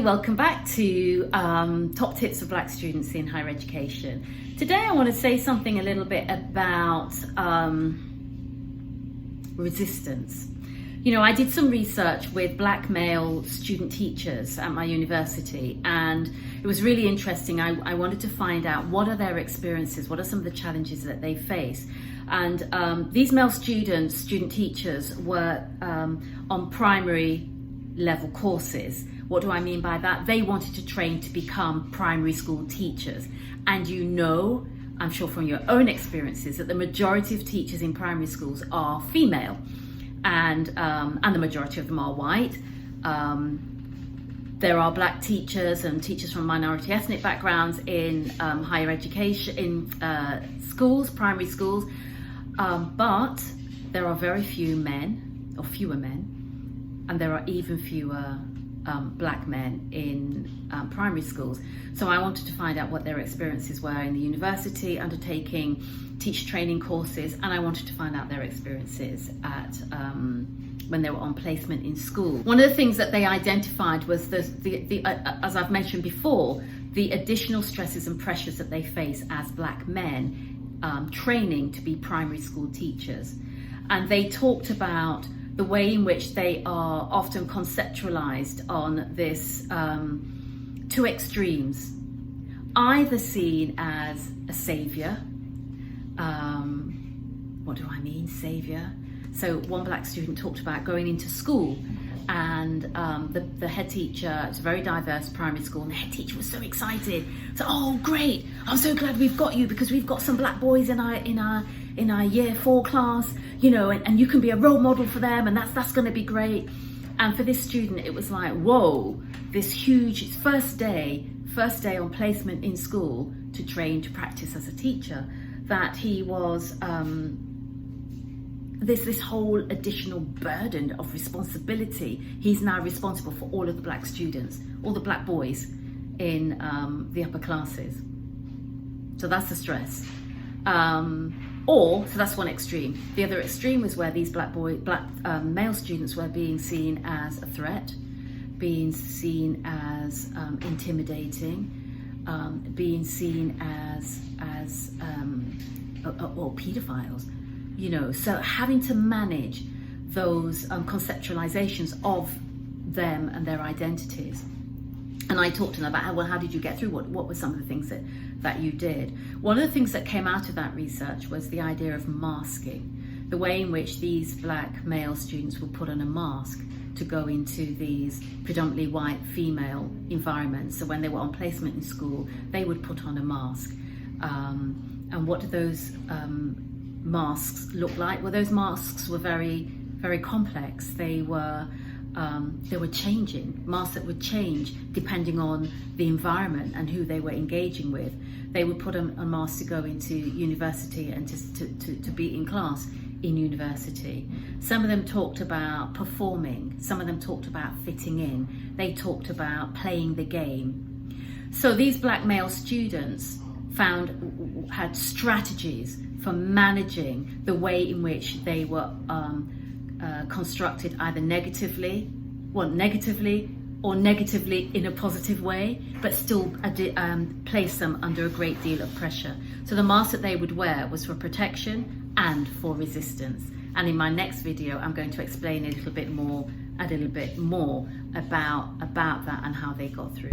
welcome back to Top Tips for Black Students in Higher Education. Today I want to say something a little bit about resistance. You know, I did some research with black male student teachers at my university, and it was really interesting. I wanted to find out what are their experiences, what are some of the challenges that they face. And these male student teachers were on primary level courses. What do I mean by that? They wanted to train to become primary school teachers. And you know, I'm sure from your own experiences, that the majority of teachers in primary schools are female, and the majority of them are white. There are black teachers and teachers from minority ethnic backgrounds in higher education, in schools, primary schools, but there are very few men, or fewer men, and there are even fewer black men in primary schools. So I wanted to find out what their experiences were in the university, undertaking teacher training courses, and I wanted to find out their experiences at when they were on placement in school. One of the things that they identified was the as I've mentioned before, the additional stresses and pressures that they face as black men training to be primary school teachers. And they talked about the way in which they are often conceptualized on this two extremes, either seen as a savior. What do I mean, savior? So one black student talked about going into school, and the head teacher, it's a very diverse primary school, and the head teacher was so excited. So, oh great, I'm so glad we've got you, because we've got some black boys in our year 4 class, you know, and you can be a role model for them, and that's going to be great. And for this student, it was like, whoa, this huge first day on placement in school to train to practice as a teacher, that he was this whole additional burden of responsibility. He's now responsible for all of the black students, all the black boys in the upper classes. So that's the stress. So that's one extreme. The other extreme was where these black male students were being seen as a threat, being seen as intimidating, being seen as or pedophiles. You know, so having to manage those conceptualizations of them and their identities. And I talked to them about, well, how did you get through? What were some of the things that you did? One of the things that came out of that research was the idea of masking, the way in which these black male students would put on a mask to go into these predominantly white female environments. So when they were on placement in school, they would put on a mask. And what do those masks look like? Well, those masks were very, very complex. They were changing, masks that would change depending on the environment and who they were engaging with. They would put a mask to go into university and to be in class in university. Some of them talked about performing, some of them talked about fitting in, they talked about playing the game. So these black male students had strategies for managing the way in which they were constructed, either negatively or negatively in a positive way, but still place them under a great deal of pressure. So the mask that they would wear was for protection and for resistance. And in my next video, I'm going to explain a little bit more about that and how they got through.